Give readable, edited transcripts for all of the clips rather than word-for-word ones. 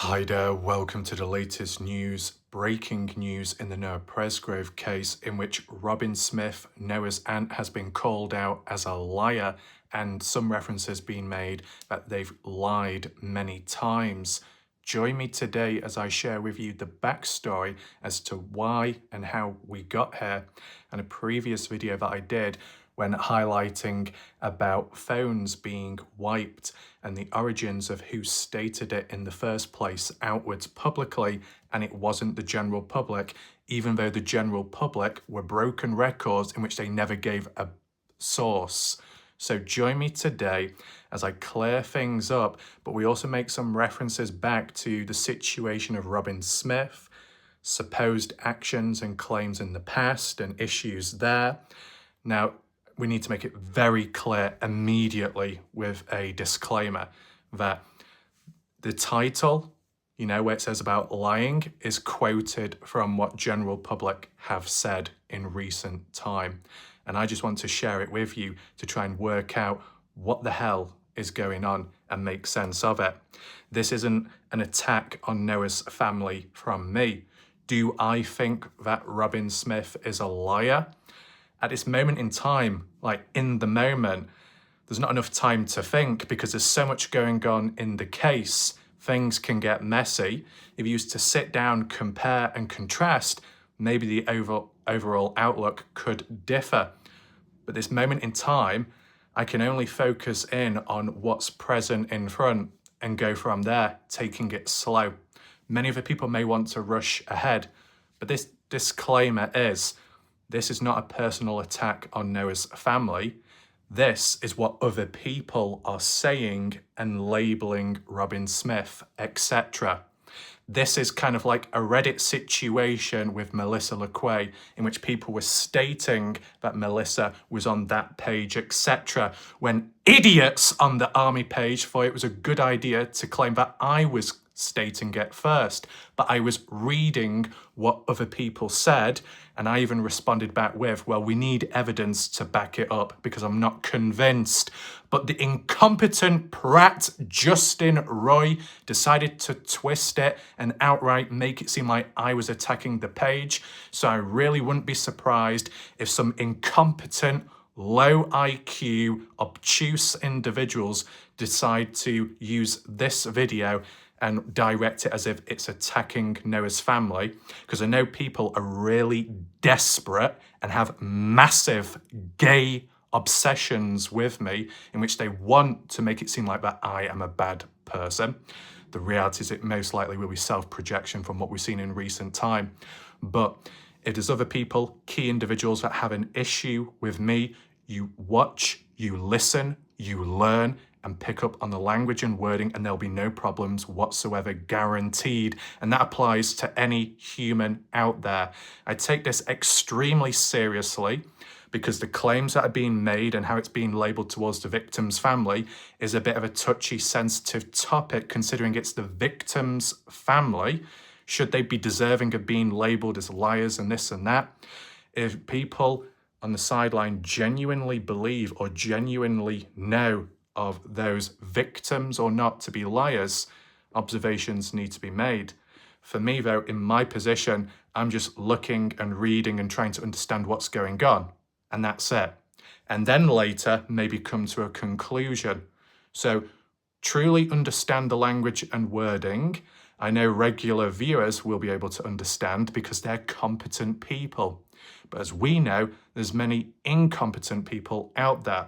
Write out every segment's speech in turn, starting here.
Hi there, welcome to the latest news. Breaking news in the Noah Presgrove case, in which Robyn Smith, Noah's aunt, has been called out as a liar, and some references being made that they've lied many times. Join me today as I share with you the backstory as to why and how we got here, and a previous video that I did when highlighting about phones being wiped and the origins of who stated it in the first place outwards publicly, and it wasn't the general public, even though the general public were broken records in which they never gave a source. So join me today as I clear things up, but we also make some references back to the situation of Robyn Smith, supposed actions and claims in the past and issues there. Now, we need to make it very clear immediately with a disclaimer that the title, where it says about lying, is quoted from what general public have said in recent time. And I just want to share it with you to try and work out what the hell is going on and make sense of it. This isn't an attack on Noah's family from me. Do I think that Robyn Smith is a liar? At this moment in time, like in the moment, there's not enough time to think because there's so much going on in the case. Things can get messy. If you used to sit down, compare and contrast, maybe the overall outlook could differ. But this moment in time, I can only focus in on what's present in front and go from there, taking it slow. Many of the people may want to rush ahead, but this disclaimer is, this is not a personal attack on Noah's family. This is what other people are saying and labeling Robyn Smith, etc. This is kind of like a Reddit situation with Melissa LeQuay, in which people were stating that Melissa was on that page, etc., when idiots on the army page thought it was a good idea to claim that I was stating it first. But I was reading what other people said, and I even responded back with, well, we need evidence to back it up because I'm not convinced. But the incompetent prat Justin Roy decided to twist it and outright make it seem like I was attacking the page. So I really wouldn't be surprised if some incompetent, low IQ, obtuse individuals decide to use this video and direct it as if it's attacking Noah's family, because I know people are really desperate and have massive gay obsessions with me, in which they want to make it seem like that I am a bad person. The reality is it most likely will be self-projection from what we've seen in recent time. But if there's other people, key individuals that have an issue with me, you watch, you listen, you learn, and pick up on the language and wording, and there'll be no problems whatsoever, guaranteed. And that applies to any human out there. I take this extremely seriously because the claims that are being made and how it's being labelled towards the victim's family is a bit of a touchy, sensitive topic, considering it's the victim's family. Should they be deserving of being labelled as liars and this and that? If people on the sideline genuinely believe or genuinely know of those victims or not to be liars, observations need to be made. For me, though, in my position, I'm just looking and reading and trying to understand what's going on, and that's it. And then later, maybe come to a conclusion. So truly understand the language and wording. I know regular viewers will be able to understand because they're competent people. But as we know, there's many incompetent people out there.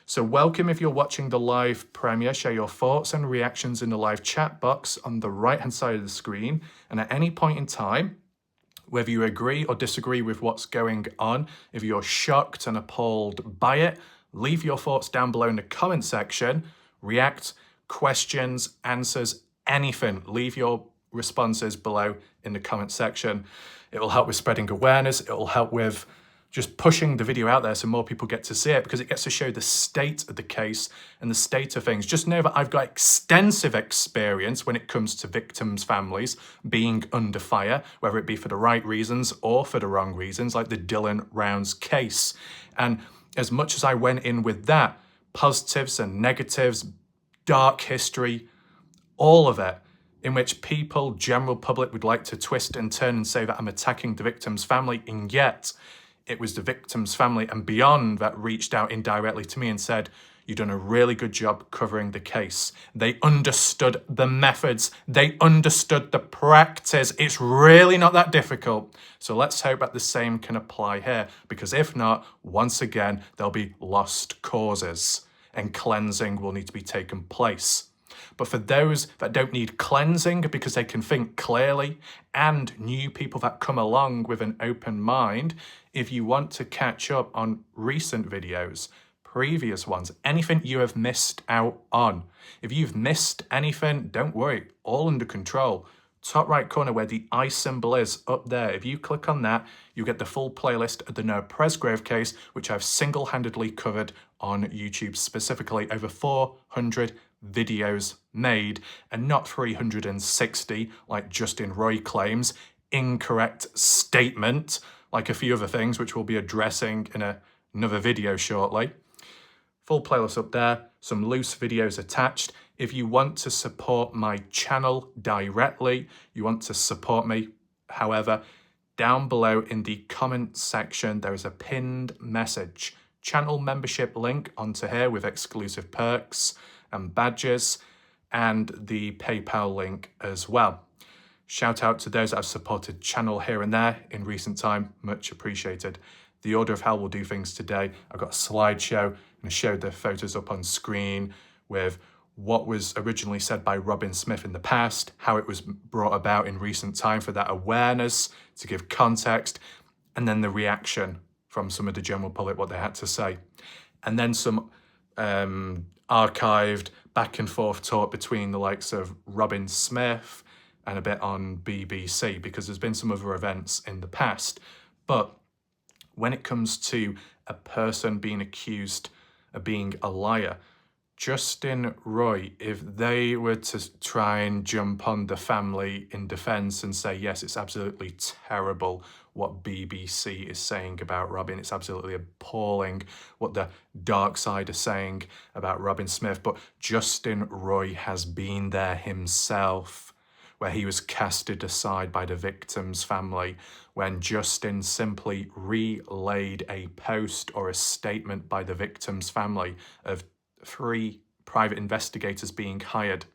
So welcome if you're watching the live premiere. Share your thoughts and reactions in the live chat box on the right-hand side of the screen. And at any point in time, whether you agree or disagree with what's going on, if you're shocked and appalled by it, leave your thoughts down below in the comment section. React, questions, answers, anything. Leave your responses below in the comment section. It will help with spreading awareness. It will help with just pushing the video out there so more people get to see it, because it gets to show the state of the case and the state of things. Just know that I've got extensive experience when it comes to victims' families being under fire, whether it be for the right reasons or for the wrong reasons, like the Dylan Rounds case. And as much as I went in with that, positives and negatives, dark history, all of it, in which people, general public, would like to twist and turn and say that I'm attacking the victim's family, and yet it was the victim's family and beyond that reached out indirectly to me and said, you've done a really good job covering the case. They understood the methods. They understood the practice. It's really not that difficult. So let's hope that the same can apply here, because if not, once again, there'll be lost causes and cleansing will need to be taken place. But for those that don't need cleansing because they can think clearly, and new people that come along with an open mind, if you want to catch up on recent videos, previous ones, anything you have missed out on. If you've missed anything, don't worry, all under control. Top right corner where the I symbol is, up there, if you click on that, you get the full playlist of the Noah Presgrove case, which I've single-handedly covered on YouTube, specifically over 400 videos made, and not 360 like Justin Roy claims. Incorrect statement, like a few other things which we'll be addressing in another video shortly. Full playlist up there, some loose videos attached. If you want to support my channel directly, you want to support me, however, down below in the comment section, there is a pinned message. Channel membership link onto here with exclusive perks and badges, and the PayPal link as well. Shout out to those that have supported channel here and there in recent time, much appreciated. The order of how we'll do things today, I've got a slideshow and I showed the photos up on screen with what was originally said by Robyn Smith in the past, how it was brought about in recent time for that awareness, to give context, and then the reaction from some of the general public, what they had to say. And then some archived back and forth talk between the likes of Robyn Smith and a bit on BBC, because there's been some other events in the past. But when it comes to a person being accused of being a liar, Justin Roy, if they were to try and jump on the family in defence and say, yes, it's absolutely terrible what BBC is saying about Robyn, it's absolutely appalling what the dark side is saying about Robyn Smith, but Justin Roy has been there himself, where he was casted aside by the victim's family, when Justin simply relayed a post or a statement by the victim's family of 3 private investigators being hired.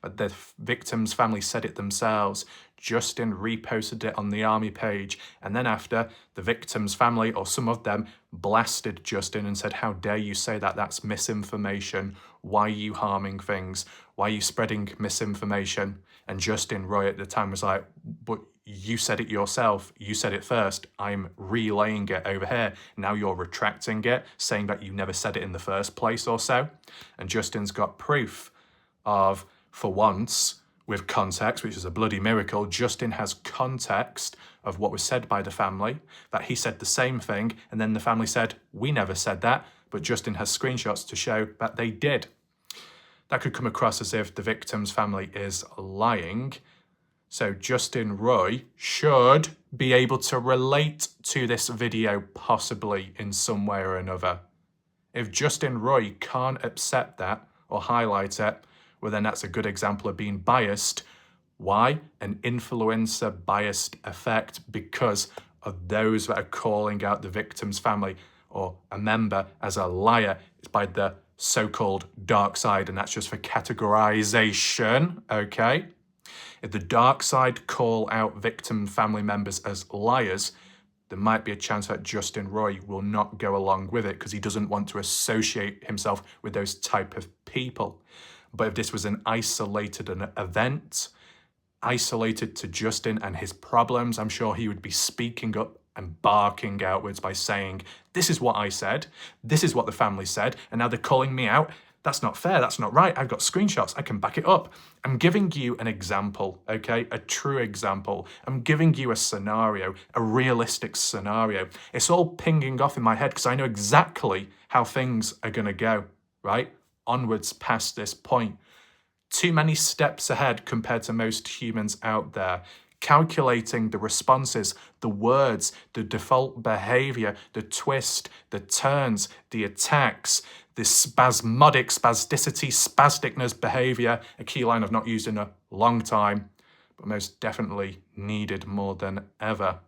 But the victim's family said it themselves. Justin reposted it on the army page, and then after, the victim's family, or some of them, blasted Justin and said, how dare you say that? That's misinformation. Why are you harming things? Why are you spreading misinformation? And Justin Roy at the time was like, but you said it yourself. You said it first. I'm relaying it over here. Now you're retracting it, saying that you never said it in the first place or so. And Justin's got proof of, for once, with context, which is a bloody miracle, Justin has context of what was said by the family, that he said the same thing, and then the family said, we never said that, but Justin has screenshots to show that they did. That could come across as if the victim's family is lying. So Justin Roy should be able to relate to this video possibly in some way or another. If Justin Roy can't accept that or highlight it, well then that's a good example of being biased. Why? An influencer biased effect, because of those that are calling out the victim's family or a member as a liar. It's by the so-called dark side, and that's just for categorization, okay? If the dark side call out victim family members as liars, there might be a chance that Justin Roy will not go along with it because he doesn't want to associate himself with those type of people. But if this was an isolated event, isolated to Justin and his problems, I'm sure he would be speaking up and barking outwards by saying, this is what I said, this is what the family said, and now they're calling me out. That's not fair, that's not right, I've got screenshots, I can back it up. I'm giving you an example, okay? A true example. I'm giving you a scenario, a realistic scenario. It's all pinging off in my head because I know exactly how things are gonna go, right? Onwards past this point. Too many steps ahead compared to most humans out there. Calculating the responses, the words, the default behavior, the twist, the turns, the attacks, the spasmodic, spasticity, spasticness behavior, a key line I've not used in a long time, but most definitely needed more than ever.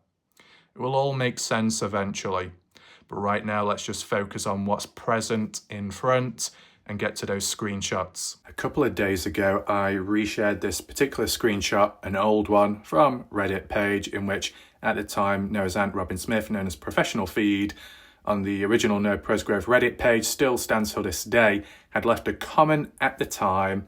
It will all make sense eventually, but right now let's just focus on what's present in front and get to those screenshots. A couple of days ago, I reshared this particular screenshot, an old one from Reddit page, in which at the time Noah's aunt Robyn Smith, known as Professional Feed, on the original No Presgrove Reddit page, still stands to this day, had left a comment at the time,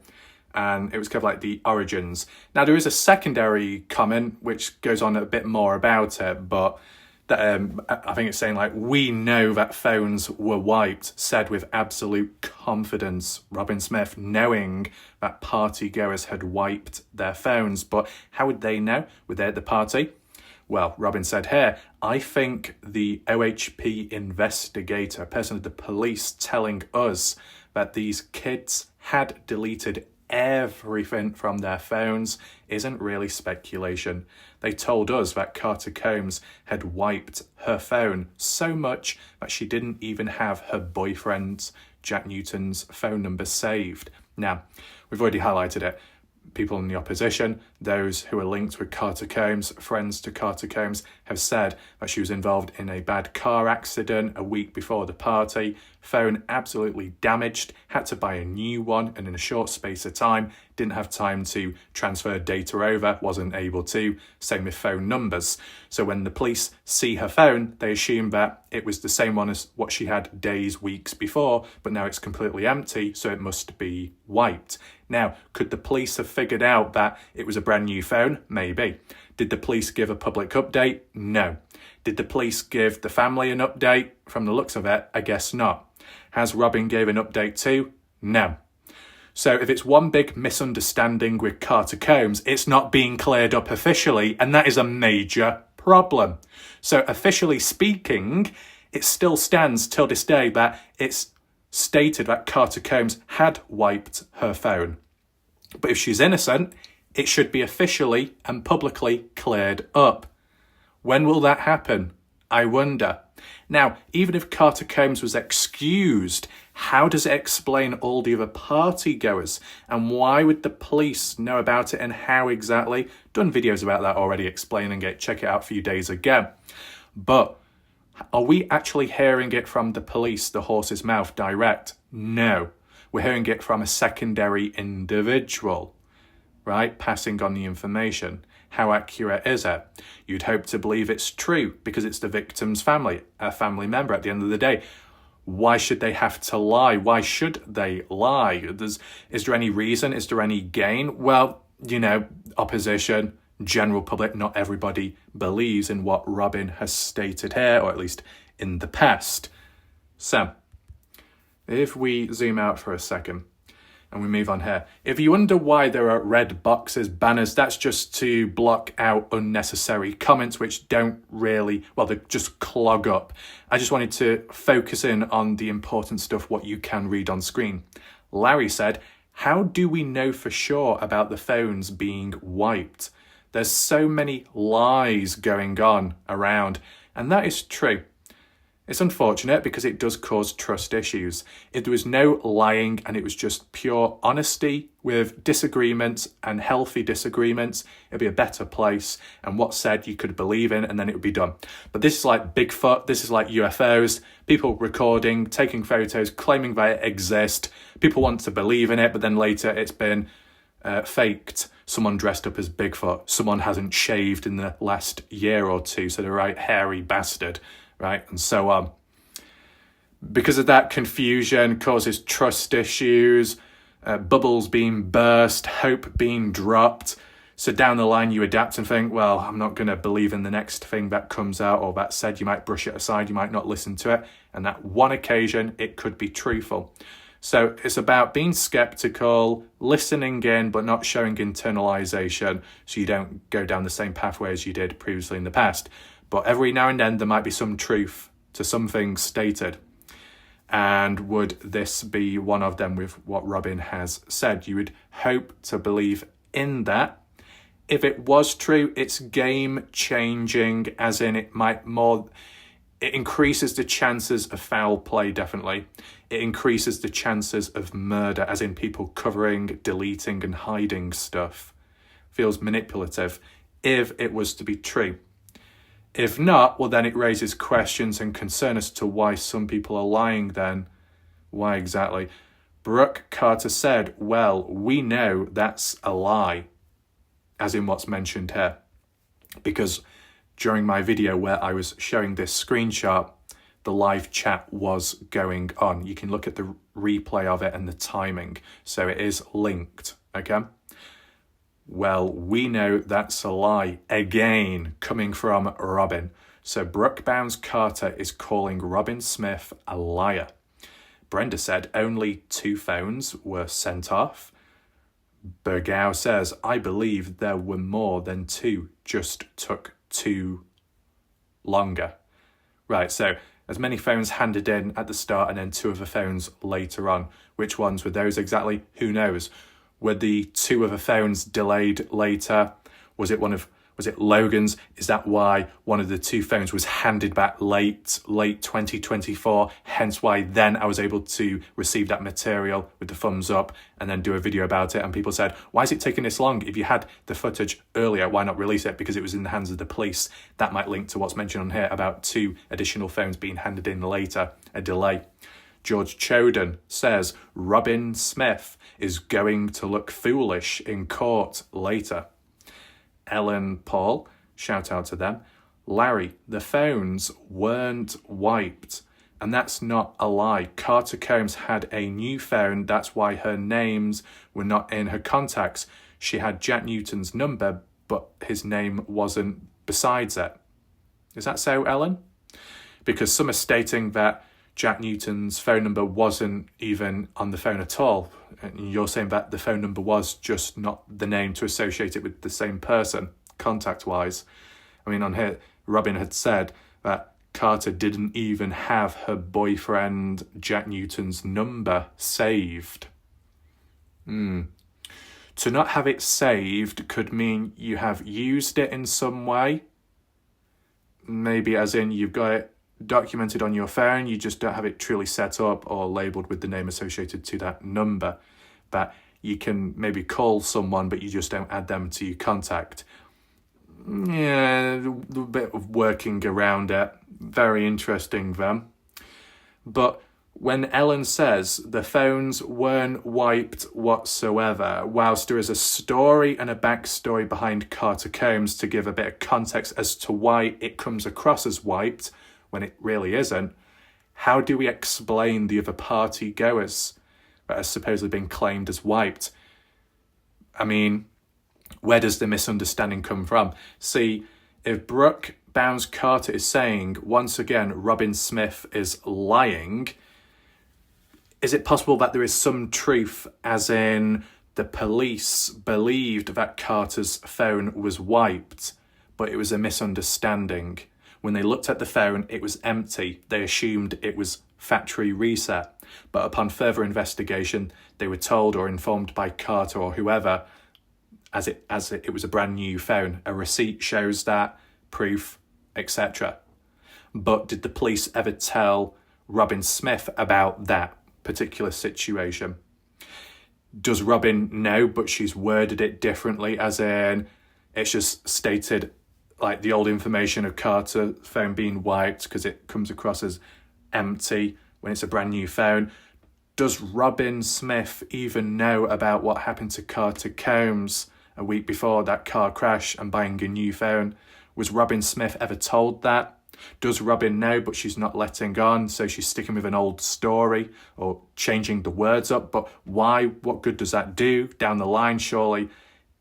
and it was kind of like the origins. Now there is a secondary comment which goes on a bit more about it, but I think it's saying like, we know that phones were wiped, said with absolute confidence. Robyn Smith knowing that partygoers had wiped their phones, but how would they know? Were they at the party? Well, Robyn said here, I think the OHP investigator, person of the police, telling us that these kids had deleted everything from their phones isn't really speculation. They told us that Carter Combs had wiped her phone so much that she didn't even have her boyfriend's, Jack Newton's, phone number saved. Now, we've already highlighted it. People in the opposition, those who are linked with Carter Combs, friends to Carter Combs, have said that she was involved in a bad car accident a week before the party, phone absolutely damaged, had to buy a new one, and in a short space of time, didn't have time to transfer data over, wasn't able to, same with phone numbers. So when the police see her phone, they assume that it was the same one as what she had days, weeks before, but now it's completely empty, so it must be wiped. Now, could the police have figured out that it was a brand new phone? Maybe. Did the police give a public update? No. Did the police give the family an update? From the looks of it, I guess not. Has Robyn gave an update too? No. So if it's one big misunderstanding with Carter Combs, it's not being cleared up officially, and that is a major problem. So officially speaking, it still stands till this day that it's stated that Carter Combs had wiped her phone. But if she's innocent, it should be officially and publicly cleared up. When will that happen? I wonder. Now, even if Carter Combs was excused, how does it explain all the other partygoers? And why would the police know about it and how exactly? Done videos about that already explaining it. Check it out a few days ago. But are we actually hearing it from the police, the horse's mouth, direct? No. We're hearing it from a secondary individual, right? Passing on the information. How accurate is it? You'd hope to believe it's true because it's the victim's family, a family member at the end of the day. Why should they have to lie? Why should they lie? Is there any reason? Is there any gain? Well, opposition, general public, not everybody believes in what Robyn has stated here, or at least in the past. So, if we zoom out for a second and we move on here. If you wonder why there are red boxes, banners, that's just to block out unnecessary comments which don't really, they just clog up. I just wanted to focus in on the important stuff, what you can read on screen. Larry said, how do we know for sure about the phones being wiped? There's so many lies going on around, and that is true. It's unfortunate because it does cause trust issues. If there was no lying and it was just pure honesty with disagreements and healthy disagreements, it'd be a better place, and what's said you could believe in and then it would be done. But this is like Bigfoot, this is like UFOs, people recording, taking photos, claiming that it exists. People want to believe in it, but then later it's been faked. Someone dressed up as Bigfoot. Someone hasn't shaved in the last year or two, so they're right hairy bastard, right? And so on. Because of that, confusion causes trust issues, bubbles being burst, hope being dropped. So down the line, you adapt and think, well, I'm not going to believe in the next thing that comes out or that's said. You might brush it aside. You might not listen to it. And that one occasion, it could be truthful. So it's about being skeptical, listening in, but not showing internalization so you don't go down the same pathway as you did previously in the past. But every now and then there might be some truth to some things stated. And would this be one of them with what Robyn has said? You would hope to believe in that. If it was true, it's game changing, as in it increases the chances of foul play, definitely. It increases the chances of murder, as in people covering, deleting and hiding stuff. feels manipulative if it was to be true. If not, well, then it raises questions and concern as to why some people are lying then. Why exactly? Brooke Carter said, well, we know that's a lie, as in what's mentioned here. Because during my video where I was showing this screenshot, the live chat was going on. You can look at the replay of it and the timing. So it is linked, okay? Well, we know that's a lie. Again, coming from Robyn. So Brooke Bounds Carter is calling Robyn Smith a liar. Brenda said only 2 phones were sent off. Bergow says, I believe there were more than 2, just took too longer. Right, so as many phones handed in at the start and then 2 other phones later on. Which ones were those exactly? Who knows? Were the 2 other phones delayed later? Was it Logan's? Is that why one of the 2 phones was handed back late 2024? Hence why then I was able to receive that material with the thumbs up and then do a video about it. And people said, why is it taking this long? If you had the footage earlier, why not release it? Because it was in the hands of the police. That might link to what's mentioned on here about 2 additional phones being handed in later, a delay. George Choden says Robyn Smith is going to look foolish in court later. Ellen Paul, shout out to them. Larry, the phones weren't wiped. And that's not a lie. Carter Combs had a new phone. That's why her names were not in her contacts. She had Jack Newton's number, but his name wasn't besides it. Is that so, Ellen? Because some are stating that Jack Newton's phone number wasn't even on the phone at all. And you're saying that the phone number was just not the name to associate it with the same person, contact-wise. I mean, on here, Robyn had said that Carter didn't even have her boyfriend Jack Newton's number saved. To not have it saved could mean you have used it in some way. Maybe as in you've got it documented on your phone, you just don't have it truly set up or labelled with the name associated to that number. But you can maybe call someone, but you just don't add them to your contact. Yeah, a bit of working around it. Very interesting then. But when Ellen says the phones weren't wiped whatsoever, whilst there is a story and a backstory behind Carter Combs to give a bit of context as to why it comes across as wiped, when it really isn't, how do we explain the other party goers that are supposedly being claimed as wiped? I mean, where does the misunderstanding come from? See, if Brooke Bounds Carter is saying, once again, Robyn Smith is lying, is it possible that there is some truth, as in the police believed that Carter's phone was wiped, but it was a misunderstanding? When they looked at the phone, it was empty. They assumed it was factory reset. But upon further investigation, they were told or informed by Carter or whoever, as it was a brand new phone. A receipt shows that, proof, etc. But did the police ever tell Robyn Smith about that particular situation? Does Robyn know, but she's worded it differently, as in it's just stated like the old information of Carter's phone being wiped because it comes across as empty when it's a brand new phone. Does Robyn Smith even know about what happened to Carter Combs a week before that car crash and buying a new phone? Was Robyn Smith ever told that? Does Robyn know, but she's not letting on, so she's sticking with an old story or changing the words up? But why? What good does that do? Down the line, surely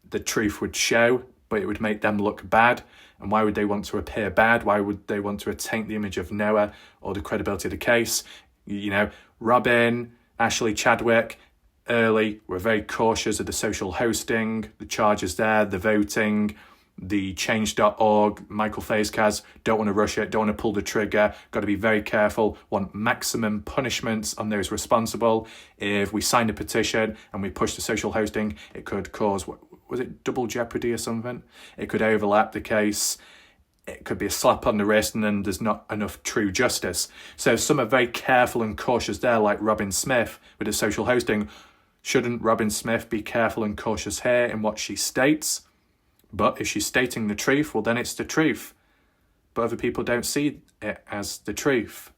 the truth would show, but it would make them look bad. And why would they want to appear bad? Why would they want to taint the image of Noah or the credibility of the case? You know, Robyn, Ashley Chadwick, early were very cautious of the social hosting, the charges there, the voting, the change.org, Michael Fazkaz, don't want to rush it, don't want to pull the trigger, got to be very careful, want maximum punishments on those responsible. If we sign a petition and we push the social hosting, it could cause, was it double jeopardy or something? It could overlap the case. It could be a slap on the wrist and then there's not enough true justice. So some are very careful and cautious there, like Robyn Smith with the social hosting. Shouldn't Robyn Smith be careful and cautious here in what she states? But if she's stating the truth, well, then it's the truth. But other people don't see it as the truth.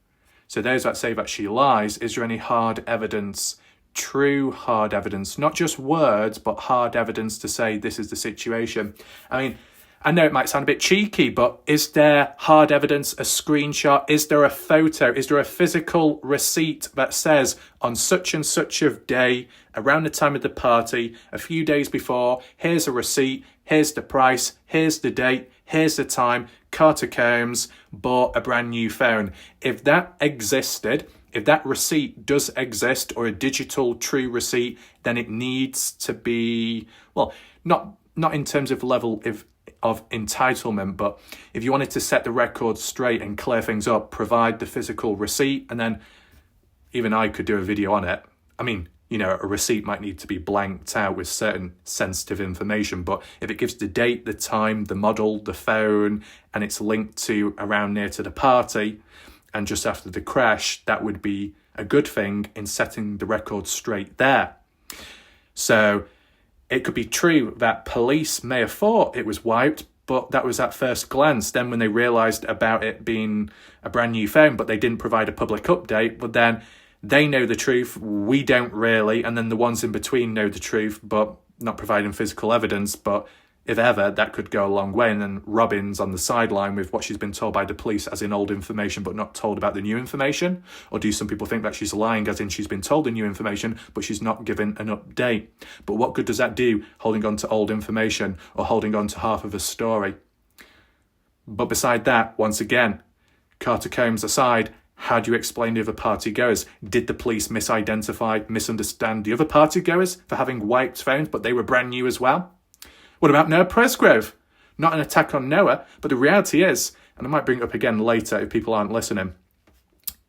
So those that say that she lies, is there any hard evidence, true hard evidence, not just words, but hard evidence to say this is the situation? I mean, I know it might sound a bit cheeky, but is there hard evidence, a screenshot? Is there a photo? Is there a physical receipt that says on such and such a day, around the time of the party, a few days before, here's a receipt, here's the price, here's the date, here's the time, Carter Combs bought a brand new phone. If that existed, if that receipt does exist, or a digital true receipt, then it needs to be, well, not in terms of level of entitlement, but if you wanted to set the record straight and clear things up, provide the physical receipt, and then even I could do a video on it. I mean, you know, a receipt might need to be blanked out with certain sensitive information, but if it gives the date, the time, the model, the phone, and it's linked to around near to the party and just after the crash, that would be a good thing in setting the record straight there. So it could be true that police may have thought it was wiped, but that was at first glance. Then when they realised about it being a brand new phone, but they didn't provide a public update, but then they know the truth, we don't really, and then the ones in between know the truth, but not providing physical evidence. But if ever, that could go a long way. And then Robyn's on the sideline with what she's been told by the police, as in old information, but not told about the new information. Or do some people think that she's lying, as in she's been told the new information, but she's not given an update? But what good does that do, holding on to old information or holding on to half of a story? But beside that, once again, Carter Combs aside, how do you explain the other party goers? Did the police misunderstand the other party goers for having wiped phones, but they were brand new as well? What about Noah Presgrove? Not an attack on Noah, but the reality is, and I might bring it up again later if people aren't listening,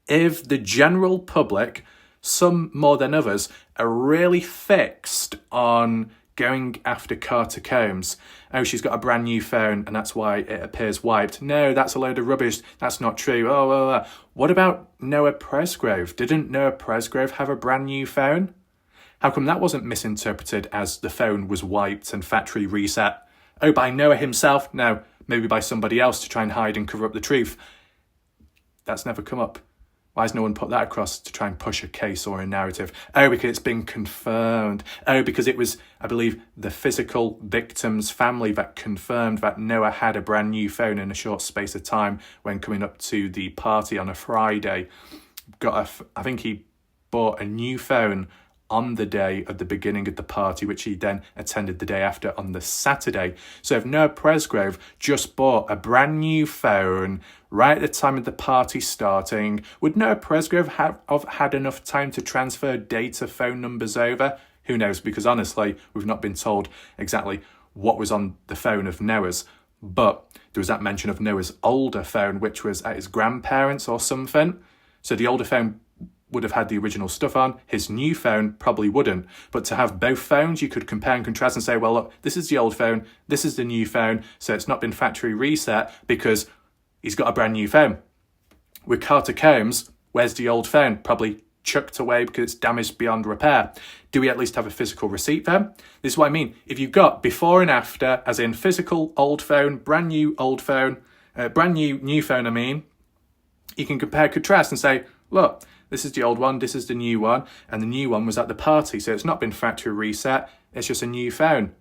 if the general public, some more than others, are really fixed on going after Carter Combs, oh, she's got a brand new phone and that's why it appears wiped. No, that's a load of rubbish. That's not true. What about Noah Presgrove? Didn't Noah Presgrove have a brand new phone? How come that wasn't misinterpreted as the phone was wiped and factory reset? Oh, by Noah himself? No, maybe by somebody else to try and hide and cover up the truth. That's never come up. Why has no one put that across to try and push a case or a narrative? Oh, because it's been confirmed. Oh, because it was, I believe, the physical victim's family that confirmed that Noah had a brand new phone in a short space of time when coming up to the party on a Friday. I think he bought a new phone on the day of the beginning of the party, which he then attended the day after on the Saturday. So if Noah Presgrove just bought a brand new phone right at the time of the party starting, would Noah Presgrove have had enough time to transfer data phone numbers over? Who knows? Because honestly, we've not been told exactly what was on the phone of Noah's. But there was that mention of Noah's older phone, which was at his grandparents' or something. So the older phone would have had the original stuff on. His new phone probably wouldn't. But to have both phones, you could compare and contrast and say, well, look, this is the old phone, this is the new phone, so it's not been factory reset because he's got a brand new phone. With Carter Combs, where's the old phone? Probably chucked away because it's damaged beyond repair. Do we at least have a physical receipt then? This is what I mean. If you've got before and after, as in physical old phone, brand new old phone, brand new phone, I mean, you can compare, contrast and say, look, this is the old one, this is the new one, and the new one was at the party, so it's not been factory reset, it's just a new phone.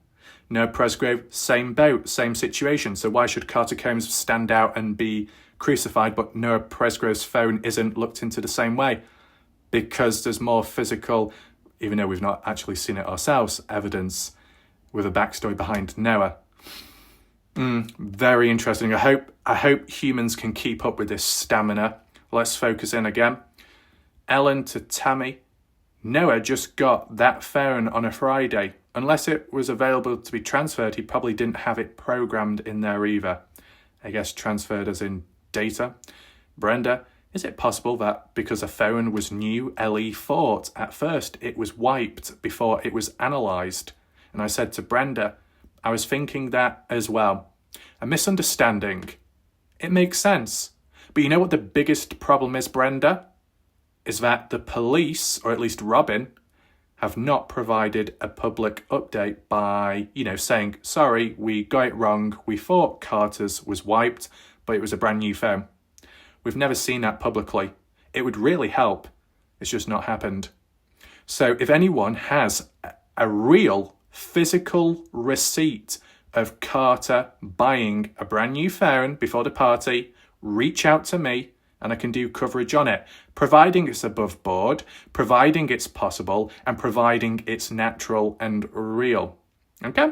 Noah Presgrove, same boat, same situation, so why should Carter Combs stand out and be crucified, but Noah Presgrove's phone isn't looked into the same way? Because there's more physical, even though we've not actually seen it ourselves, evidence with a backstory behind Noah. Very interesting. I hope humans can keep up with this stamina. Let's focus in again. Ellen to Tammy. Noah just got that phone on a Friday. Unless it was available to be transferred, he probably didn't have it programmed in there either. I guess transferred as in data. Brenda, is it possible that because a phone was new, Ellie thought at first it was wiped before it was analysed? And I said to Brenda, I was thinking that as well. A misunderstanding. It makes sense. But you know what the biggest problem is, Brenda? Is that the police, or at least Robyn, have not provided a public update by, saying, sorry, we got it wrong. We thought Carter's was wiped, but it was a brand new phone. We've never seen that publicly. It would really help. It's just not happened. So if anyone has a real physical receipt of Carter buying a brand new phone before the party, reach out to me and I can do coverage on it, providing it's above board, providing it's possible, and providing it's natural and real. Okay?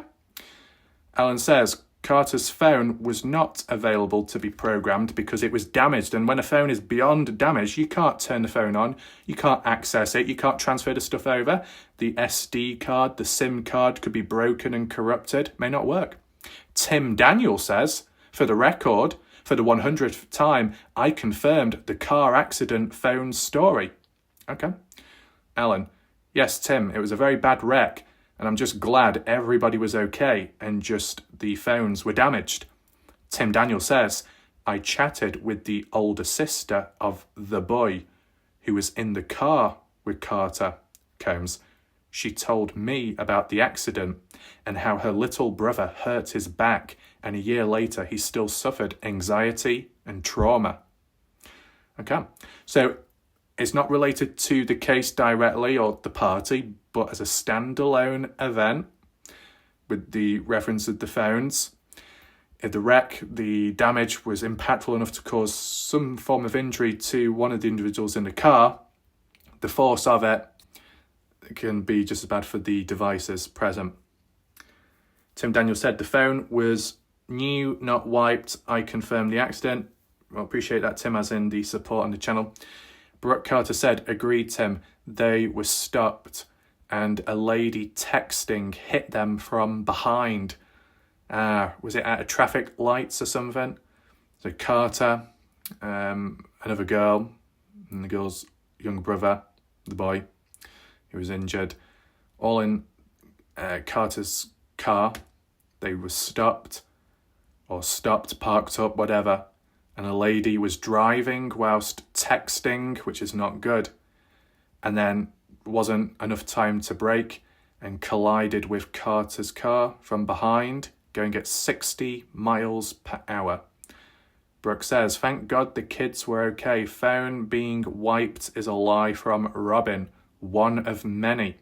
Alan says, Carter's phone was not available to be programmed because it was damaged. And when a phone is beyond damage, you can't turn the phone on, you can't access it, you can't transfer the stuff over. The SD card, the SIM card could be broken and corrupted, may not work. Tim Daniel says, for the record, for the 100th time, I confirmed the car accident phone story. Okay. Alan, yes, Tim, it was a very bad wreck. And I'm just glad everybody was okay and just the phones were damaged. Tim Daniel says, I chatted with the older sister of the boy who was in the car with Carter Combs. She told me about the accident and how her little brother hurt his back and a year later he still suffered anxiety and trauma. Okay, so it's not related to the case directly or the party, but as a standalone event with the reference of the phones. If the wreck, the damage was impactful enough to cause some form of injury to one of the individuals in the car, the force of it can be just as bad for the devices present. Tim Daniel said the phone was new, not wiped. I confirmed the accident. Well, appreciate that, Tim, as in the support on the channel. Brooke Carter said, agreed, Tim, they were stopped and a lady texting hit them from behind. Was it at a traffic lights or something? So Carter, another girl, and the girl's young brother, the boy, who was injured, all in Carter's car. They were stopped, parked up, whatever. And a lady was driving whilst texting, which is not good. And then wasn't enough time to brake and collided with Carter's car from behind, going at 60 miles per hour. Brooke says, thank God the kids were okay. Phone being wiped is a lie from Robyn, one of many.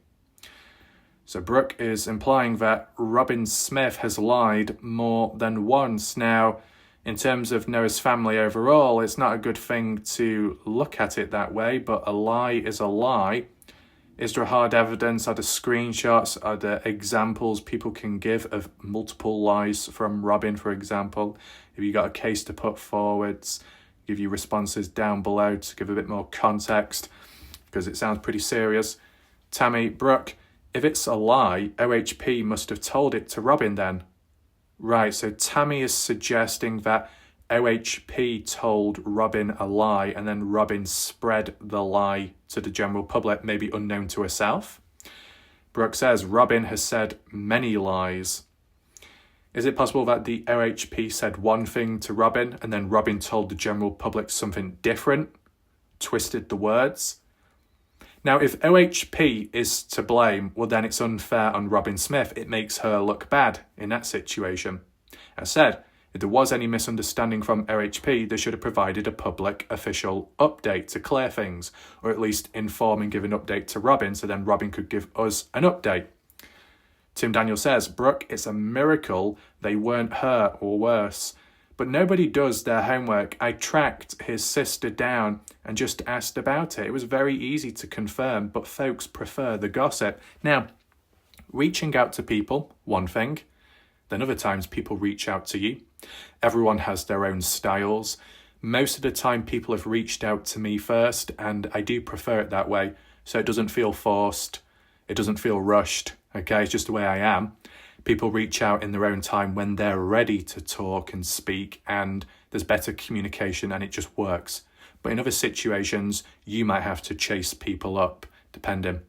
So Brooke is implying that Robyn Smith has lied more than once. Now, in terms of Noah's family overall, it's not a good thing to look at it that way, but a lie is a lie. Is there hard evidence? Are there screenshots? Are there examples people can give of multiple lies from Robyn, for example? Have you got a case to put forwards? Give you responses down below to give a bit more context, because it sounds pretty serious. Tammy, Brooke, if it's a lie, OHP must have told it to Robyn then. Right, so Tammy is suggesting that OHP told Robyn a lie and then Robyn spread the lie to the general public, maybe unknown to herself. Brooke says Robyn has said many lies. Is it possible that the OHP said one thing to Robyn and then Robyn told the general public something different, twisted the words? Now, if OHP is to blame, well, then it's unfair on Robyn Smith. It makes her look bad in that situation. As said, if there was any misunderstanding from OHP, they should have provided a public official update to clear things, or at least inform and give an update to Robyn, so then Robyn could give us an update. Tim Daniel says, Brooke, it's a miracle they weren't hurt or worse. But nobody does their homework. I tracked his sister down and just asked about it. It was very easy to confirm, but folks prefer the gossip. Now, reaching out to people, one thing. Then other times people reach out to you. Everyone has their own styles. Most of the time people have reached out to me first, and I do prefer it that way. So it doesn't feel forced. It doesn't feel rushed. Okay, it's just the way I am. People reach out in their own time when they're ready to talk and speak, and there's better communication and it just works. But in other situations, you might have to chase people up, depending.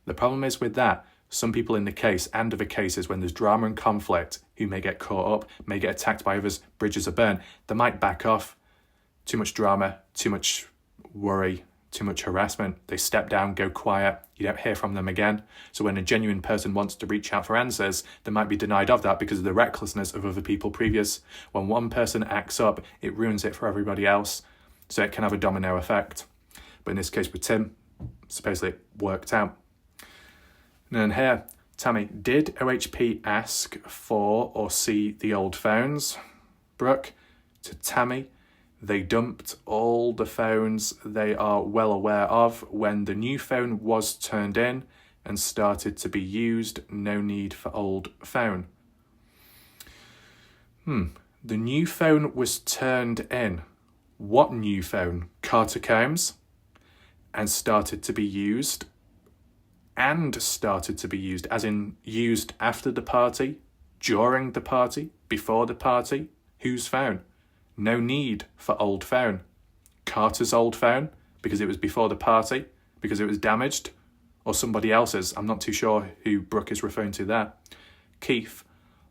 The problem is with that, some people in the case and other cases when there's drama and conflict who may get caught up, may get attacked by others, bridges are burned, they might back off. Too much drama, too much worry, too much harassment. They step down, go quiet, you don't hear from them again. So when a genuine person wants to reach out for answers, they might be denied of that because of the recklessness of other people previous. When one person acts up, it ruins it for everybody else. So it can have a domino effect. But in this case with Tim, supposedly it worked out. And then here, Tammy, did OHP ask for or see the old phones? Brooke, to Tammy, they dumped all the phones they are well aware of when the new phone was turned in and started to be used. No need for old phone. The new phone was turned in. What new phone? Carter Combs? And started to be used? And started to be used, as in used after the party, during the party, before the party? Whose phone? No need for old phone. Carter's old phone, because it was before the party, because it was damaged, or somebody else's. I'm not too sure who Brooke is referring to there. Keith,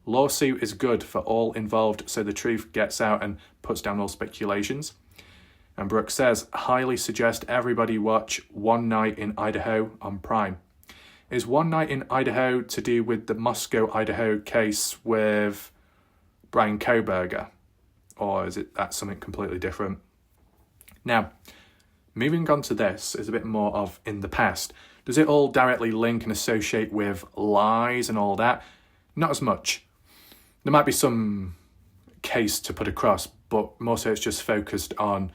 lawsuit is good for all involved so the truth gets out and puts down all speculations. And Brooke says, highly suggest everybody watch One Night in Idaho on Prime. Is One Night in Idaho to do with the Moscow, Idaho case with Brian Koberger? Or is that something completely different? Now, moving on to this is a bit more of in the past. Does it all directly link and associate with lies and all that? Not as much. There might be some case to put across, but more so it's just focused on,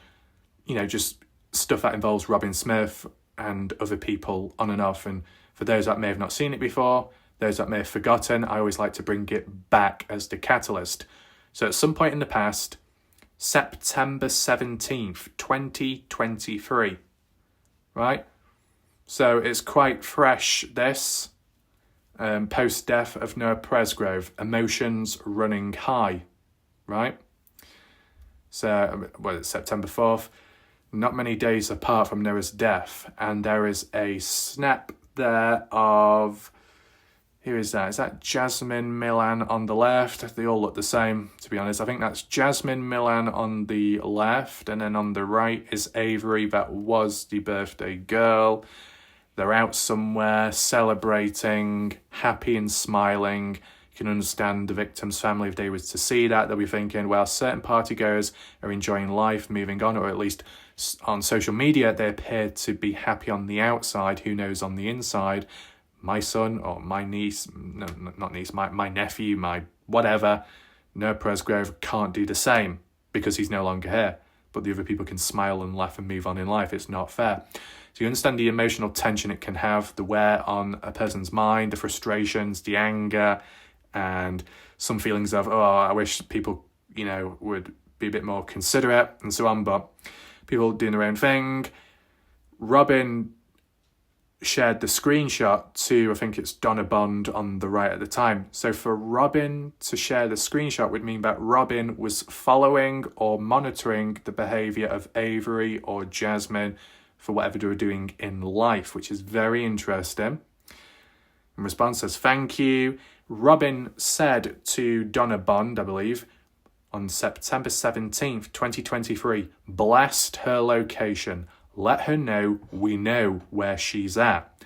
just stuff that involves Robyn Smith and other people on and off. And for those that may have not seen it before, those that may have forgotten, I always like to bring it back as the catalyst. So at some point in the past, September 17th, 2023, right? So it's quite fresh, this, post-death of Noah Presgrove, emotions running high, right? So, it's September 4th, not many days apart from Noah's death, and there is a snap there of... Who is that? Is that Jasmine Milan on the left? They all look the same, to be honest. I think that's Jasmine Milan on the left, and then on the right is Avery. That was the birthday girl. They're out somewhere celebrating, happy and smiling. You can understand the victim's family, if they were to see that, they'll be thinking, well, certain partygoers are enjoying life, moving on, or at least on social media, they appear to be happy on the outside. Who knows on the inside? My son or my niece, no, not niece, my nephew, my whatever, Noah Presgrove can't do the same because he's no longer here. But the other people can smile and laugh and move on in life. It's not fair. So you understand the emotional tension it can have, the wear on a person's mind, the frustrations, the anger, and some feelings of, I wish people, would be a bit more considerate and so on. But people doing their own thing. Robyn shared the screenshot to, I think it's Donna Bond on the right at the time. So for Robyn to share the screenshot would mean that Robyn was following or monitoring the behaviour of Avery or Jasmine for whatever they were doing in life, which is very interesting. In response says, thank you. Robyn said to Donna Bond, I believe, on September 17th, 2023, blast her location. Let her know we know where she's at.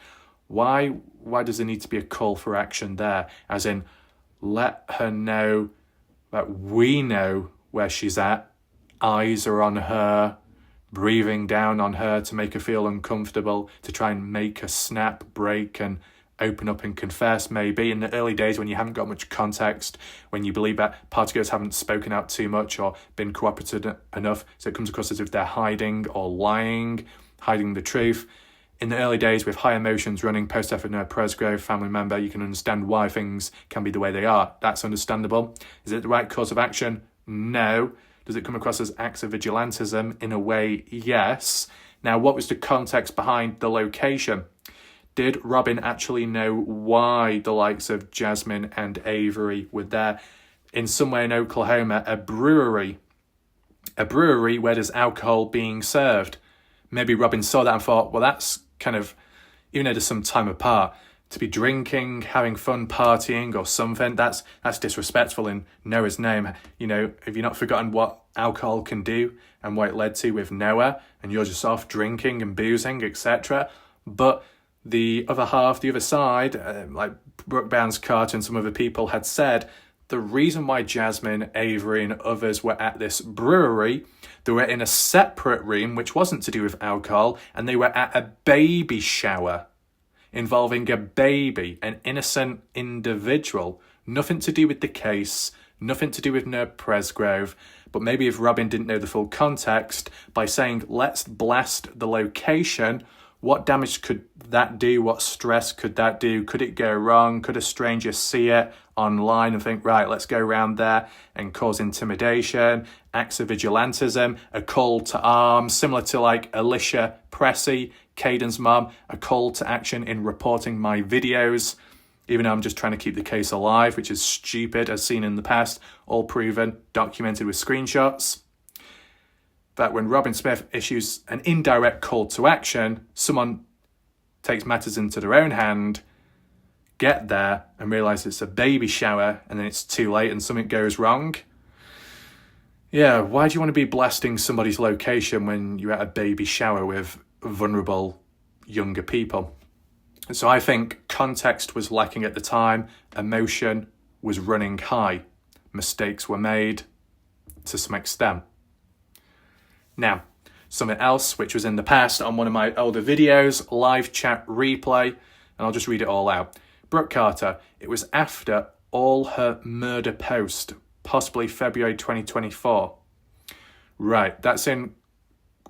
Why does there need to be a call for action there? As in, let her know that we know where she's at. Eyes are on her, breathing down on her to make her feel uncomfortable, to try and make her snap, break, and open up and confess, maybe. In the early days when you haven't got much context, when you believe that partygoers haven't spoken out too much or been cooperative enough, so it comes across as if they're hiding or lying, hiding the truth. In the early days with high emotions running post-death of Noah Presgrove, family member, you can understand why things can be the way they are. That's understandable. Is it the right course of action? No. Does it come across as acts of vigilantism? In a way, yes. Now, what was the context behind the location? Did Robyn actually know why the likes of Jasmine and Avery were there? In somewhere in Oklahoma, a brewery where there's alcohol being served. Maybe Robyn saw that and thought, well, that's kind of, even though there's some time apart, to be drinking, having fun, partying or something. That's disrespectful in Noah's name. You know, have you not forgotten what alcohol can do and what it led to with Noah, and you're just off drinking and boozing, etc. But the other half, the other side, like Brooke Barnes-Carter and some other people had said, the reason why Jasmine, Avery and others were at this brewery, they were in a separate room, which wasn't to do with alcohol, and they were at a baby shower involving a baby, an innocent individual. Nothing to do with the case, nothing to do with Noah Presgrove. But maybe if Robyn didn't know the full context, by saying, let's blast the location, what damage could that do? What stress could that do? Could it go wrong? Could a stranger see it online and think, right, let's go around there and cause intimidation, acts of vigilantism, a call to arms, similar to like Alicia Pressey, Caden's mum, a call to action in reporting my videos, even though I'm just trying to keep the case alive, which is stupid, as seen in the past, all proven, documented with screenshots. That when Robyn Smith issues an indirect call to action, someone takes matters into their own hand, get there and realise it's a baby shower, and then it's too late and something goes wrong. Yeah, why do you want to be blasting somebody's location when you're at a baby shower with vulnerable younger people? So I think context was lacking at the time, emotion was running high, mistakes were made to some extent. Now, something else which was in the past on one of my older videos, live chat replay, and I'll just read it all out. Brooke Carter, it was after all her murder post, possibly February 2024. Right, that's in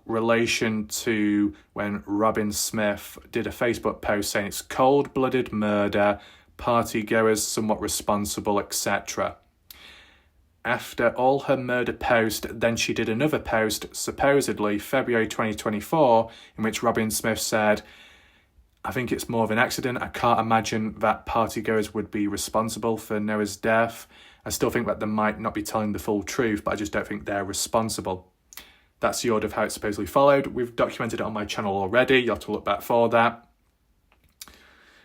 relation to when Robyn Smith did a Facebook post saying it's cold-blooded murder, partygoers somewhat responsible, etc. After all her murder post, then she did another post, supposedly February 2024, in which Robyn Smith said, I think it's more of an accident. I can't imagine that partygoers would be responsible for Noah's death. I still think that they might not be telling the full truth, but I just don't think they're responsible. That's the order of how it's supposedly followed. We've documented it on my channel already. You'll have to look back for that.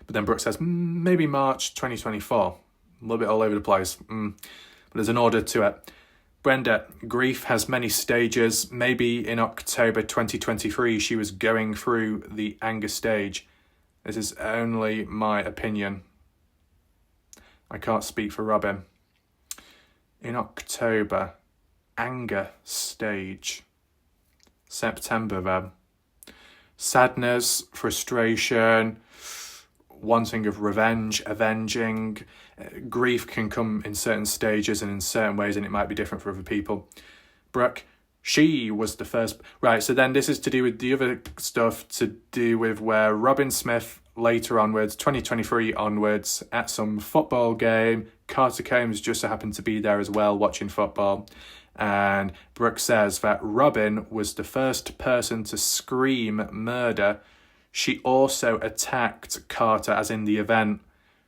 But then Brooke says, maybe March 2024. A little bit all over the place. But there's an order to it. Brenda, grief has many stages. Maybe in October 2023, she was going through the anger stage. This is only my opinion. I can't speak for Robyn. In October, anger stage. September then. Sadness, frustration, wanting of revenge, avenging. Grief can come in certain stages and in certain ways, and it might be different for other people. Brooke, she was the first. Right, so then this is to do with the other stuff to do with where Robyn Smith later onwards, 2023 onwards, at some football game, Carter Combs just so happened to be there as well watching football. And Brooke says that Robyn was the first person to scream murder. She also attacked Carter, as in the event.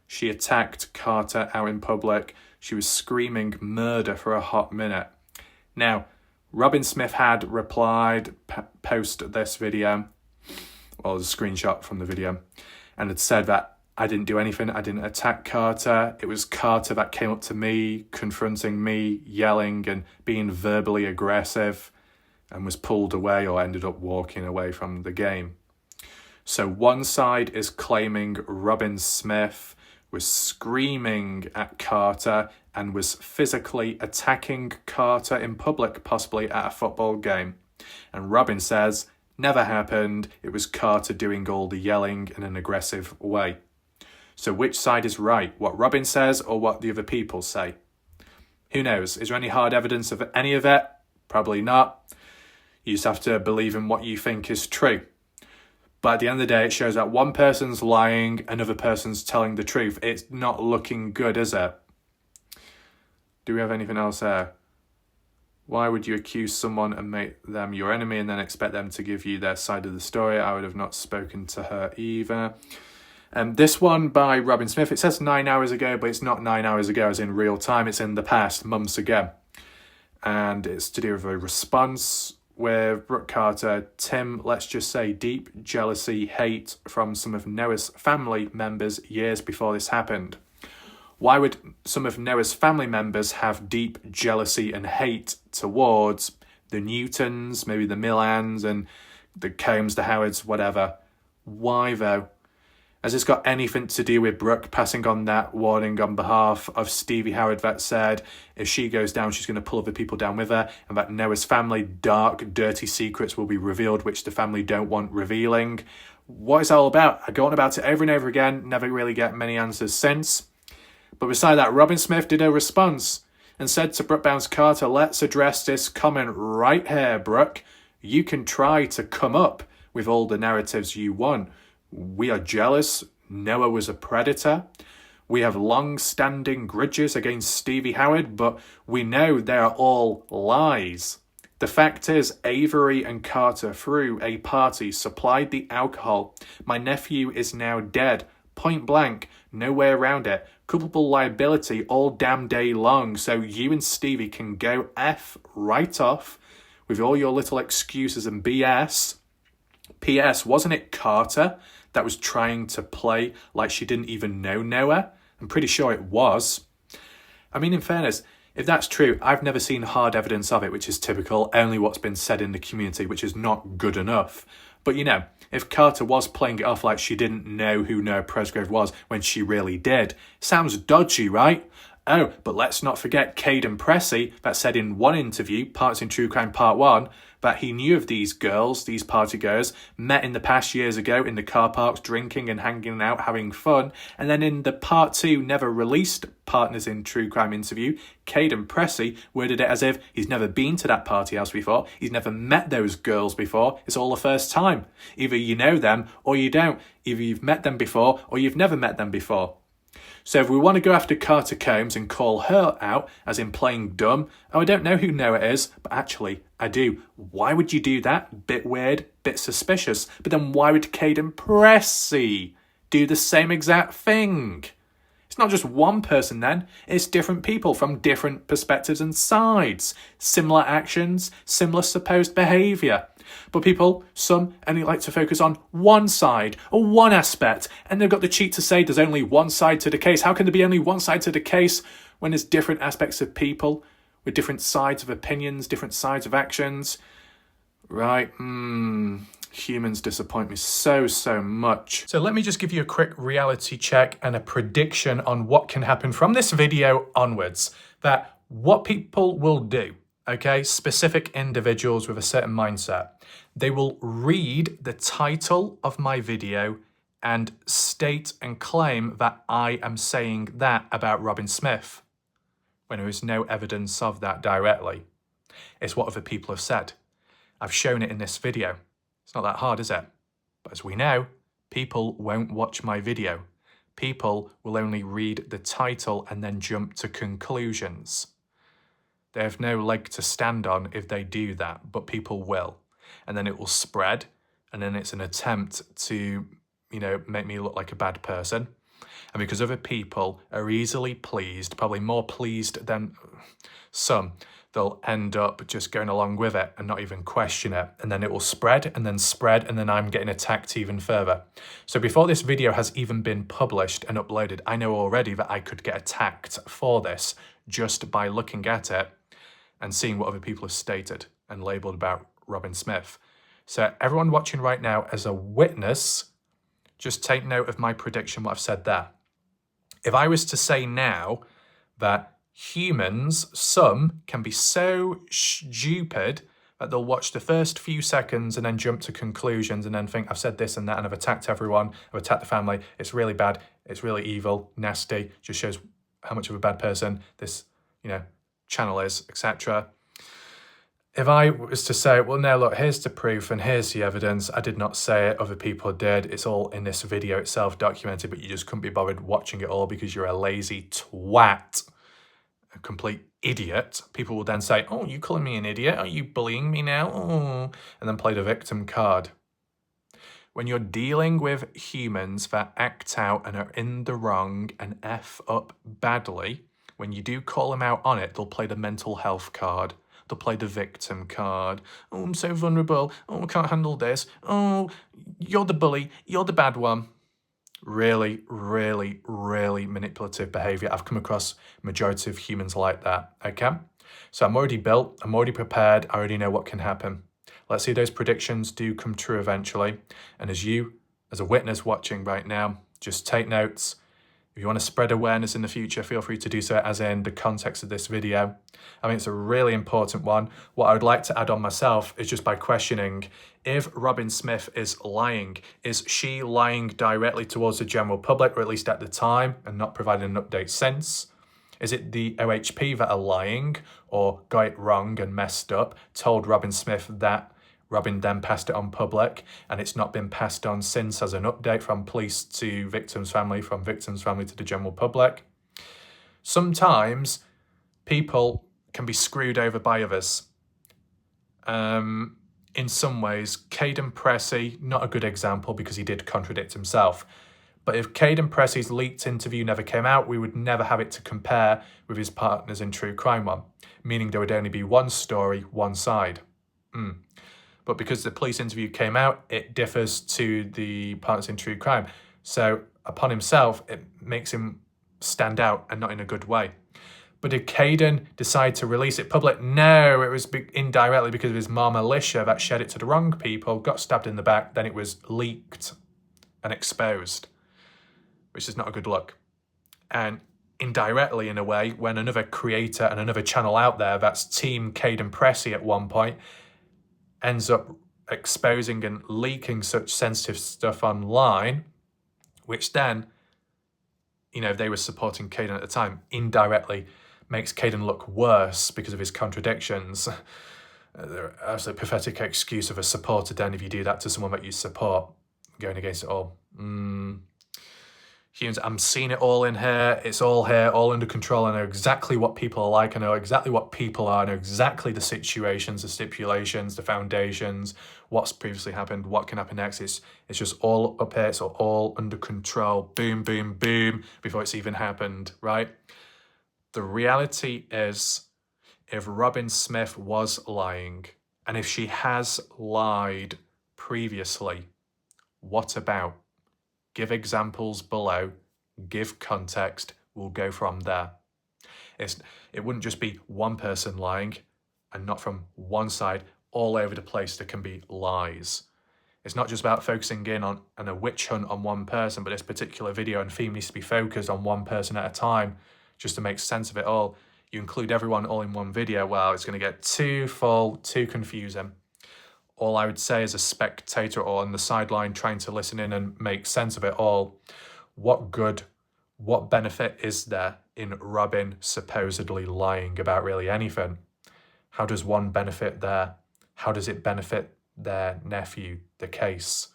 She attacked Carter out in public. She was screaming murder for a hot minute. Now, Robyn Smith had replied post this video, well, there's a screenshot from the video, and had said that I didn't do anything. I didn't attack Carter. It was Carter that came up to me, confronting me, yelling and being verbally aggressive, and was pulled away or ended up walking away from the game. So one side is claiming Robyn Smith was screaming at Carter and was physically attacking Carter in public, possibly at a football game. And Robyn says, never happened. It was Carter doing all the yelling in an aggressive way. So which side is right? What Robyn says or what the other people say? Who knows? Is there any hard evidence of any of it? Probably not. You just have to believe in what you think is true. But at the end of the day, it shows that one person's lying, another person's telling the truth. It's not looking good, is it? Do we have anything else there? Why would you accuse someone and make them your enemy and then expect them to give you their side of the story? I would have not spoken to her either. This one by Robyn Smith, it says 9 hours ago, but it's not 9 hours ago as in real time. It's in the past, months ago. And it's to do with a response with Brooke Carter, Tim, let's just say, deep jealousy, hate from some of Noah's family members years before this happened. Why would some of Noah's family members have deep jealousy and hate towards the Newtons, maybe the Millans and the Combs, the Howards, whatever? Why though? Has this got anything to do with Brooke passing on that warning on behalf of Stevie Howard that said if she goes down, she's going to pull other people down with her, and that Noah's family dark, dirty secrets will be revealed, which the family don't want revealing? What is that all about? I go on about it over and over again, never really get many answers since. But beside that, Robyn Smith did a response and said to Brooke Bounce Carter, let's address this comment right here, Brooke. You can try to come up with all the narratives you want. We are jealous. Noah was a predator. We have long-standing grudges against Stevie Howard, but we know they are all lies. The fact is, Avery and Carter, through a party, supplied the alcohol. My nephew is now dead. Point blank. No way around it. Culpable liability all damn day long. So you and Stevie can go F right off with all your little excuses and BS. P.S. Wasn't it Carter that was trying to play like she didn't even know Noah? I'm pretty sure it was. I mean, in fairness, if that's true, I've never seen hard evidence of it, which is typical, only what's been said in the community, which is not good enough. But you know, if Carter was playing it off like she didn't know who Noah Presgrove was when she really did, sounds dodgy, right? Oh, but let's not forget Caden Pressey that said in one interview, Parts in True Crime Part 1, that he knew of these girls, these partygoers, met in the past years ago in the car parks, drinking and hanging out, having fun. And then in the Part 2 never released Partners in True Crime interview, Caden Pressey worded it as if he's never been to that party house before, he's never met those girls before, it's all the first time. Either you know them or you don't. Either you've met them before or you've never met them before. So if we want to go after Carter Combs and call her out, as in playing dumb, oh, I don't know who Noah is, but actually, I do. Why would you do that? Bit weird, bit suspicious. But then why would Caden Pressey do the same exact thing? It's not just one person then, it's different people from different perspectives and sides. Similar actions, similar supposed behaviour. But people, some only like to focus on one side or one aspect, and they've got the cheek to say there's only one side to the case. How can there be only one side to the case when there's different aspects of people with different sides of opinions, different sides of actions? Right, humans disappoint me so much. So let me just give you a quick reality check and a prediction on what can happen from this video onwards. That what people will do, okay, specific individuals with a certain mindset, they will read the title of my video and state and claim that I am saying that about Robyn Smith, when there is no evidence of that directly. It's what other people have said. I've shown it in this video. It's not that hard, is it? But as we know, people won't watch my video. People will only read the title and then jump to conclusions. They have no leg to stand on if they do that, but people will. And then it will spread, and then it's an attempt to, make me look like a bad person. And because other people are easily pleased, probably more pleased than some, they'll end up just going along with it and not even question it. And then it will spread, and then I'm getting attacked even further. So before this video has even been published and uploaded, I know already that I could get attacked for this just by looking at it and seeing what other people have stated and labelled about Robyn Smith. So everyone watching right now as a witness, just take note of my prediction, what I've said there. If I was to say now that humans, some, can be so stupid that they'll watch the first few seconds and then jump to conclusions and then think, I've said this and that and I've attacked everyone, I've attacked the family, it's really bad, it's really evil, nasty, just shows how much of a bad person this, channel is, etc. If I was to say, well, no, look, here's the proof and here's the evidence, I did not say it, other people did, it's all in this video itself documented, but you just couldn't be bothered watching it all because you're a lazy twat, a complete idiot. People will then say, oh, you calling me an idiot? Are you bullying me now? Oh, and then play the victim card. When you're dealing with humans that act out and are in the wrong and F up badly, when you do call them out on it, they'll play the mental health card. They'll play the victim card. Oh, I'm so vulnerable. Oh, I can't handle this. Oh, you're the bully. You're the bad one. Really, really, really manipulative behavior. I've come across majority of humans like that, okay? So I'm already built, I'm already prepared, I already know what can happen. Let's see those predictions do come true eventually. And as you, as a witness watching right now, just take notes. If you want to spread awareness in the future, feel free to do so, as in the context of this video. I mean, it's a really important one. What I would like to add on myself is just by questioning, if Robyn Smith is lying, is she lying directly towards the general public, or at least at the time, and not providing an update since? Is it the OHP that are lying, or got it wrong and messed up, told Robyn Smith that Robyn then passed it on public, and it's not been passed on since as an update from police to victim's family, from victim's family to the general public? Sometimes people can be screwed over by others. In some ways, Caden Pressey, not a good example because he did contradict himself. But if Caden Pressey's leaked interview never came out, we would never have it to compare with his partners in True Crime one, meaning there would only be one story, one side. But because the police interview came out, it differs to the partners in True Crime. So upon himself, it makes him stand out, and not in a good way. But did Caden decide to release it public? No, it was indirectly because of his mom Alicia that shared it to the wrong people, got stabbed in the back, then it was leaked and exposed, which is not a good look. And indirectly, in a way, when another creator and another channel out there that's Team Caden Pressey at one point ends up exposing and leaking such sensitive stuff online, which then, you know, they were supporting Caden at the time, indirectly makes Caden look worse because of his contradictions. They're absolutely pathetic excuse of a supporter then if you do that to someone that you support, going against it all. Humans, I'm seeing it all in here. It's all here, all under control. I know exactly what people are like. I know exactly what people are. I know exactly the situations, the stipulations, the foundations, what's previously happened, what can happen next. It's just all up here. It's all under control. Boom, boom, boom, before it's even happened, right? The reality is, if Robyn Smith was lying, and if she has lied previously, what about? Give examples below, give context, we'll go from there. It wouldn't just be one person lying, and not from one side. All over the place there can be lies. It's not just about focusing in on a witch hunt on one person, but this particular video and theme needs to be focused on one person at a time, just to make sense of it all. You include everyone all in one video, well, it's going to get too full, too confusing. All I would say as a spectator or on the sideline trying to listen in and make sense of it all, what good, what benefit is there in Robyn supposedly lying about really anything? How does one benefit there? How does it benefit their nephew, the case?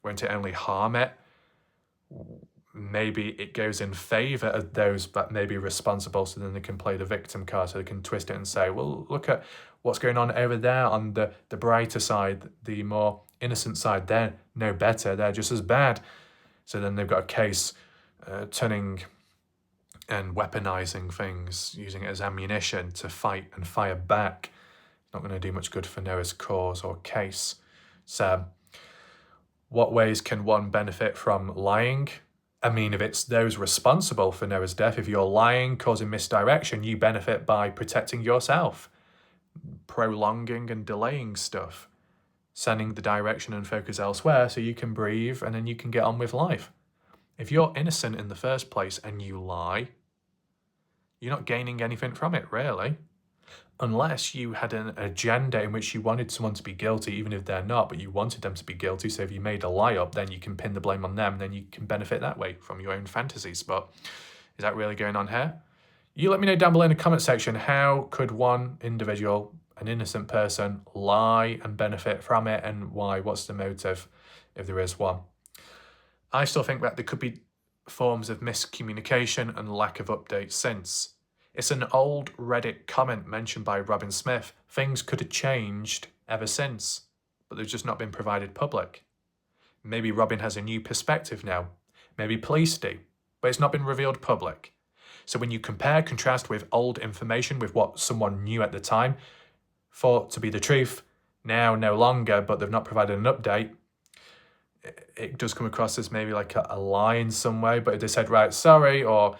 Won't it only harm it? Maybe it goes in favour of those that may be responsible, so then they can play the victim card, so they can twist it and say, well, look at what's going on over there on the brighter side, the more innocent side. They're no better, they're just as bad. So then they've got a case turning and weaponizing things, using it as ammunition to fight and fire back. Not going to do much good for Noah's cause or case. So what ways can one benefit from lying? I mean, if it's those responsible for Noah's death, if you're lying, causing misdirection, you benefit by protecting yourself, prolonging and delaying stuff, sending the direction and focus elsewhere so you can breathe and then you can get on with life. If you're innocent in the first place and you lie, you're not gaining anything from it, really. Unless you had an agenda in which you wanted someone to be guilty, even if they're not, but you wanted them to be guilty. So if you made a lie up, then you can pin the blame on them, then you can benefit that way from your own fantasies. But is that really going on here? You let me know down below in the comment section, how could one individual, an innocent person, lie and benefit from it, and why? What's the motive, if there is one? I still think that there could be forms of miscommunication and lack of updates since. It's an old Reddit comment mentioned by Robyn Smith. Things could have changed ever since, but they've just not been provided public. Maybe Robyn has a new perspective now. Maybe police do, but it's not been revealed public. So when you compare, contrast with old information with what someone knew at the time, thought to be the truth, now no longer, but they've not provided an update, it does come across as maybe like a lie in some way. But if they said, right, sorry, or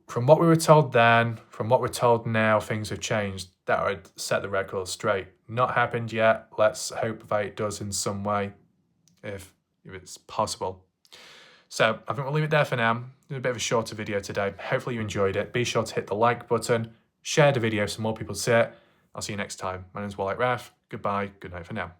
from what we were told then, from what we're told now, things have changed, that would set the record straight. Not happened yet. Let's hope that it does in some way, if it's possible. So I think we'll leave it there for now. It's a bit of a shorter video today. Hopefully you enjoyed it. Be sure to hit the like button, share the video so more people see it. I'll see you next time. My name's Wallach Raff. Goodbye. Good night for now.